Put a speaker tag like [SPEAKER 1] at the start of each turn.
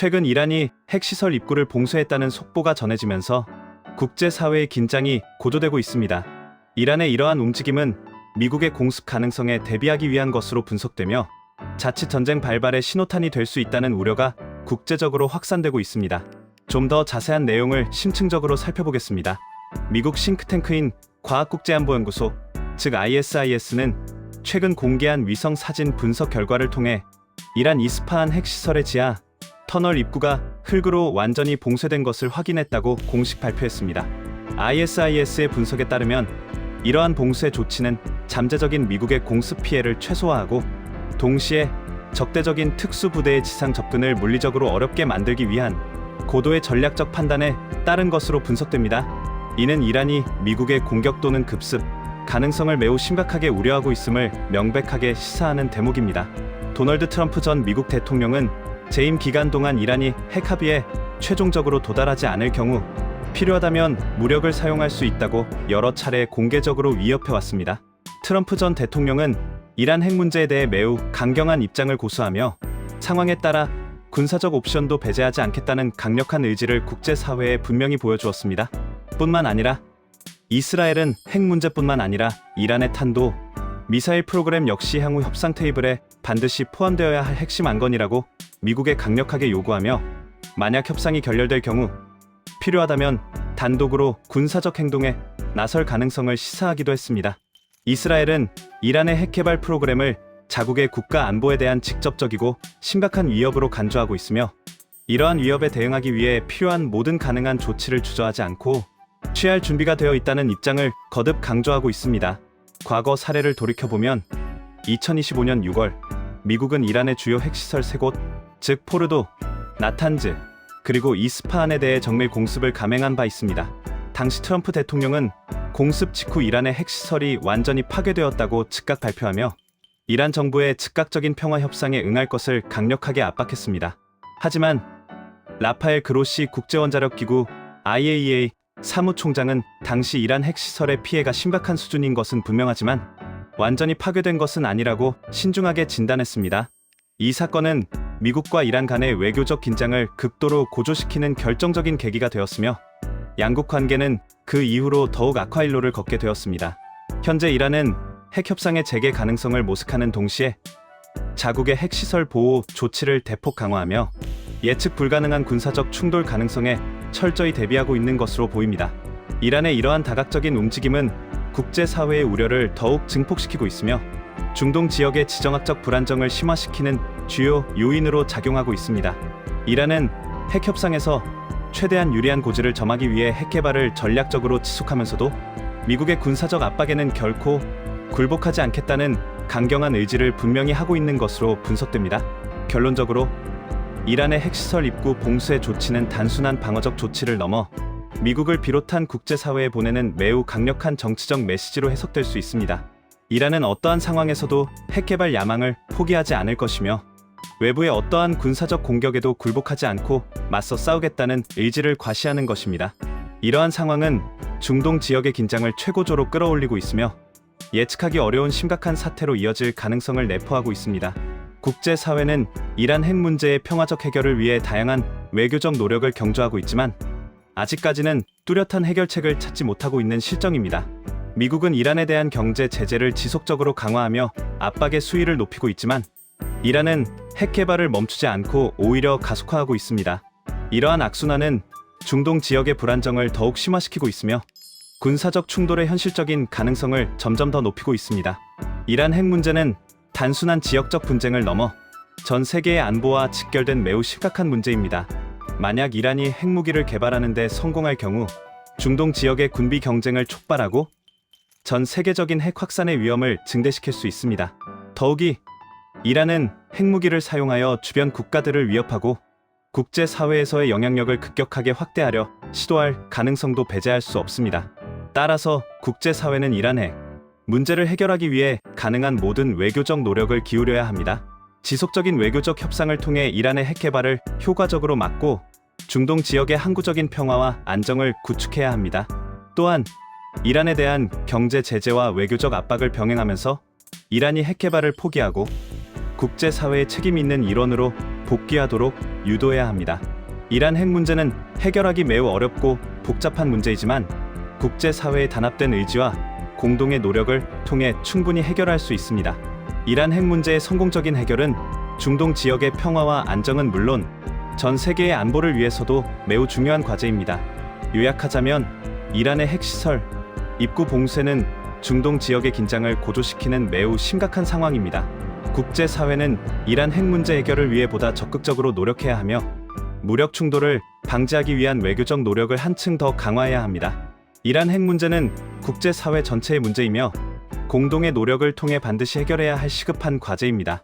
[SPEAKER 1] 최근 이란이 핵시설 입구를 봉쇄했다는 속보가 전해지면서 국제사회의 긴장이 고조되고 있습니다. 이란의 이러한 움직임은 미국의 공습 가능성에 대비하기 위한 것으로 분석되며 자칫 전쟁 발발의 신호탄이 될 수 있다는 우려가 국제적으로 확산되고 있습니다. 좀 더 자세한 내용을 심층적으로 살펴보겠습니다. 미국 싱크탱크인 과학국제안보연구소, 즉 ISIS는 최근 공개한 위성 사진 분석 결과를 통해 이란 이스파한 핵시설의 지하 터널 입구가 흙으로 완전히 봉쇄된 것을 확인했다고 공식 발표했습니다. ISIS의 분석에 따르면 이러한 봉쇄 조치는 잠재적인 미국의 공습 피해를 최소화하고 동시에 적대적인 특수부대의 지상 접근을 물리적으로 어렵게 만들기 위한 고도의 전략적 판단에 따른 것으로 분석됩니다. 이는 이란이 미국의 공격 또는 급습 가능성을 매우 심각하게 우려하고 있음을 명백하게 시사하는 대목입니다. 도널드 트럼프 전 미국 대통령은 재임 기간 동안 이란이 핵 합의에 최종적으로 도달하지 않을 경우 필요하다면 무력을 사용할 수 있다고 여러 차례 공개적으로 위협해왔습니다. 트럼프 전 대통령은 이란 핵 문제에 대해 매우 강경한 입장을 고수하며 상황에 따라 군사적 옵션도 배제하지 않겠다는 강력한 의지를 국제사회에 분명히 보여주었습니다. 뿐만 아니라 이스라엘은 핵 문제뿐만 아니라 이란의 탄도, 미사일 프로그램 역시 향후 협상 테이블에 반드시 포함되어야 할 핵심 안건이라고 미국에 강력하게 요구하며 만약 협상이 결렬될 경우 필요하다면 단독으로 군사적 행동에 나설 가능성을 시사하기도 했습니다. 이스라엘은 이란의 핵 개발 프로그램을 자국의 국가 안보에 대한 직접적이고 심각한 위협으로 간주하고 있으며 이러한 위협에 대응하기 위해 필요한 모든 가능한 조치를 주저하지 않고 취할 준비가 되어 있다는 입장을 거듭 강조하고 있습니다. 과거 사례를 돌이켜보면 2025년 6월 미국은 이란의 주요 핵시설 3곳, 즉 포르도, 나탄즈, 그리고 이스파한에 대해 정밀 공습을 감행한 바 있습니다. 당시 트럼프 대통령은 공습 직후 이란의 핵시설이 완전히 파괴되었다고 즉각 발표하며 이란 정부의 즉각적인 평화 협상에 응할 것을 강력하게 압박했습니다. 하지만 라파엘 그로시 국제원자력기구 IAEA 사무총장은 당시 이란 핵시설의 피해가 심각한 수준인 것은 분명하지만 완전히 파괴된 것은 아니라고 신중하게 진단했습니다. 이 사건은 미국과 이란 간의 외교적 긴장을 극도로 고조시키는 결정적인 계기가 되었으며 양국 관계는 그 이후로 더욱 악화일로를 걷게 되었습니다. 현재 이란은 핵협상의 재개 가능성을 모색하는 동시에 자국의 핵시설 보호 조치를 대폭 강화하며 예측 불가능한 군사적 충돌 가능성에 철저히 대비하고 있는 것으로 보입니다. 이란의 이러한 다각적인 움직임은 국제사회의 우려를 더욱 증폭시키고 있으며 중동 지역의 지정학적 불안정을 심화시키는 주요 요인으로 작용하고 있습니다. 이란은 핵협상에서 최대한 유리한 고지를 점하기 위해 핵 개발을 전략적으로 지속하면서도 미국의 군사적 압박에는 결코 굴복하지 않겠다는 강경한 의지를 분명히 하고 있는 것으로 분석됩니다. 결론적으로 이란의 핵시설 입구 봉쇄 조치는 단순한 방어적 조치를 넘어 미국을 비롯한 국제사회에 보내는 매우 강력한 정치적 메시지로 해석될 수 있습니다. 이란은 어떠한 상황에서도 핵 개발 야망을 포기하지 않을 것이며 외부의 어떠한 군사적 공격에도 굴복하지 않고 맞서 싸우겠다는 의지를 과시하는 것입니다. 이러한 상황은 중동 지역의 긴장을 최고조로 끌어올리고 있으며 예측하기 어려운 심각한 사태로 이어질 가능성을 내포하고 있습니다. 국제사회는 이란 핵 문제의 평화적 해결을 위해 다양한 외교적 노력을 경주하고 있지만 아직까지는 뚜렷한 해결책을 찾지 못하고 있는 실정입니다. 미국은 이란에 대한 경제 제재를 지속적으로 강화하며 압박의 수위를 높이고 있지만 이란은 핵 개발을 멈추지 않고 오히려 가속화하고 있습니다. 이러한 악순환은 중동 지역의 불안정을 더욱 심화시키고 있으며 군사적 충돌의 현실적인 가능성을 점점 더 높이고 있습니다. 이란 핵 문제는 단순한 지역적 분쟁을 넘어 전 세계의 안보와 직결된 매우 심각한 문제입니다. 만약 이란이 핵무기를 개발하는 데 성공할 경우 중동 지역의 군비 경쟁을 촉발하고 전 세계적인 핵 확산의 위험을 증대시킬 수 있습니다. 더욱이 이란은 핵무기를 사용하여 주변 국가들을 위협하고 국제사회에서의 영향력을 급격하게 확대하려 시도할 가능성도 배제할 수 없습니다. 따라서 국제사회는 이란 핵 문제를 해결하기 위해 가능한 모든 외교적 노력을 기울여야 합니다. 지속적인 외교적 협상을 통해 이란의 핵 개발을 효과적으로 막고 중동 지역의 항구적인 평화와 안정을 구축해야 합니다. 또한 이란에 대한 경제 제재와 외교적 압박을 병행하면서 이란이 핵 개발을 포기하고 국제사회의 책임 있는 일원으로 복귀하도록 유도해야 합니다. 이란 핵 문제는 해결하기 매우 어렵고 복잡한 문제이지만 국제사회의 단합된 의지와 공동의 노력을 통해 충분히 해결할 수 있습니다. 이란 핵 문제의 성공적인 해결은 중동 지역의 평화와 안정은 물론 전 세계의 안보를 위해서도 매우 중요한 과제입니다. 요약하자면 이란의 핵시설 입구 봉쇄는 중동 지역의 긴장을 고조시키는 매우 심각한 상황입니다. 국제사회는 이란 핵 문제 해결을 위해 보다 적극적으로 노력해야 하며 무력 충돌을 방지하기 위한 외교적 노력을 한층 더 강화해야 합니다. 이란 핵 문제는 국제사회 전체의 문제이며 공동의 노력을 통해 반드시 해결해야 할 시급한 과제입니다.